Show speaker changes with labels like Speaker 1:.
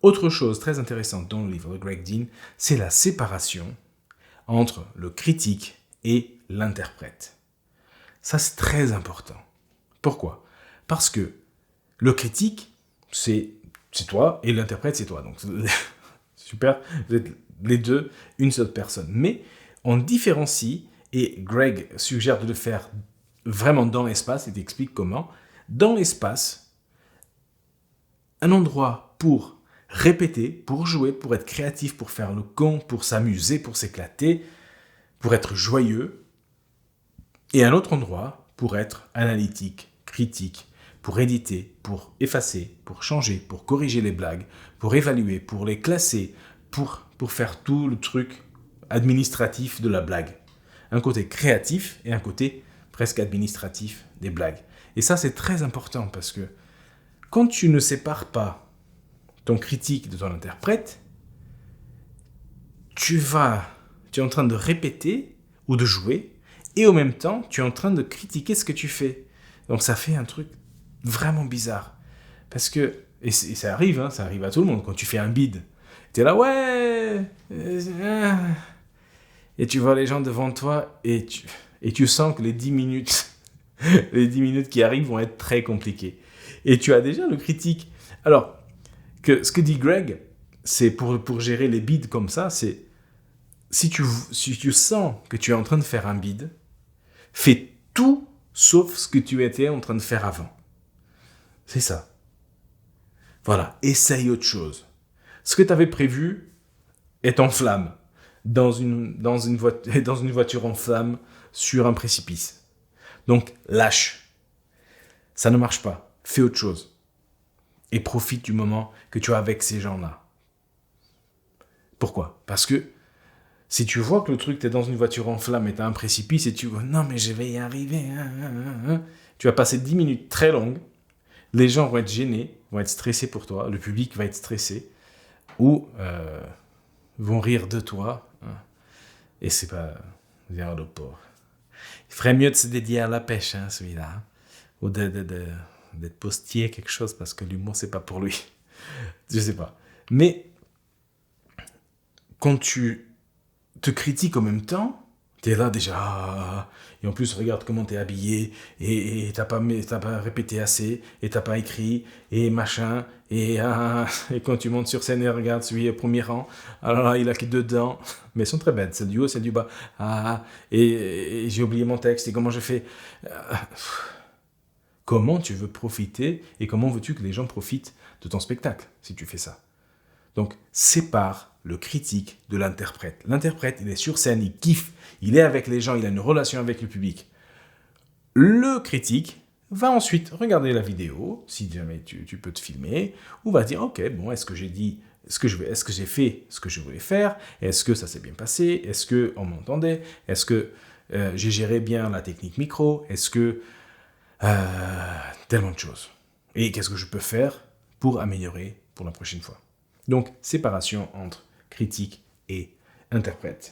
Speaker 1: Autre chose très intéressante dans le livre de Greg Dean, c'est la séparation entre le critique et l'interprète. Ça, c'est très important. Pourquoi ? Parce que le critique, c'est toi, et l'interprète, c'est toi. Donc, super, vous êtes les deux une seule personne. Mais on différencie, et Greg suggère de le faire vraiment dans l'espace, il t'explique comment. Dans l'espace, un endroit pour répéter, pour jouer, pour être créatif, pour faire le con, pour s'amuser, pour s'éclater, pour être joyeux, et un autre endroit pour être analytique, critique, pour éditer, pour effacer, pour changer, pour corriger les blagues, pour évaluer, pour les classer, pour faire tout le truc administratif de la blague. Un côté créatif et un côté presque administratif des blagues. Et ça, c'est très important parce que quand tu ne sépares pas ton critique de ton interprète, tu es en train de répéter ou de jouer et en même temps, tu es en train de critiquer ce que tu fais. Donc ça fait un truc vraiment bizarre. Parce que, et ça arrive à tout le monde, quand tu fais un bide, tu es là, ouais, et tu vois les gens devant toi et tu sens que les 10 minutes, les 10 minutes qui arrivent vont être très compliquées. Et tu as déjà le critique. Alors, ce que dit Greg, c'est pour gérer les bides comme ça, c'est si tu sens que tu es en train de faire un bide, fais tout sauf ce que tu étais en train de faire avant. C'est ça. Voilà, essaye autre chose. Ce que tu avais prévu est en flammes dans une voiture en flammes sur un précipice. Donc, lâche. Ça ne marche pas. Fais autre chose. Et profite du moment que tu as avec ces gens-là. Pourquoi ? Parce que si tu vois que le truc, tu es dans une voiture en flammes et tu as un précipice et tu vois, non mais je vais y arriver, tu vas passer 10 minutes très longues, les gens vont être gênés, vont être stressés pour toi, le public va être stressé, ou vont rire de toi, et c'est pas vers le pauvre. Il ferait mieux de se dédier à la pêche, celui-là, ou d'être postier, quelque chose, parce que l'humour, c'est pas pour lui. Je sais pas. Mais quand tu te critiques en même temps, t'es là déjà, et en plus regarde comment t'es habillé, et t'as pas répété assez, et t'as pas écrit, et machin, et quand tu montes sur scène et regarde celui au premier rang, alors là il a que 2 dents, mais elles sont très belles, c'est du haut, c'est du bas, et j'ai oublié mon texte, et comment je fais Comment tu veux profiter, et comment veux-tu que les gens profitent de ton spectacle, si tu fais ça? Donc, sépare le critique de l'interprète. L'interprète, il est sur scène, il kiffe, il est avec les gens, il a une relation avec le public. Le critique va ensuite regarder la vidéo, si jamais tu peux te filmer, ou va dire, ok, bon, est-ce que j'ai fait ce que je voulais faire? Est-ce que ça s'est bien passé? Est-ce qu'on m'entendait? Est-ce que j'ai géré bien la technique micro? Est-ce que... tellement de choses. Et qu'est-ce que je peux faire pour améliorer pour la prochaine fois? Donc, séparation entre critique et interprète.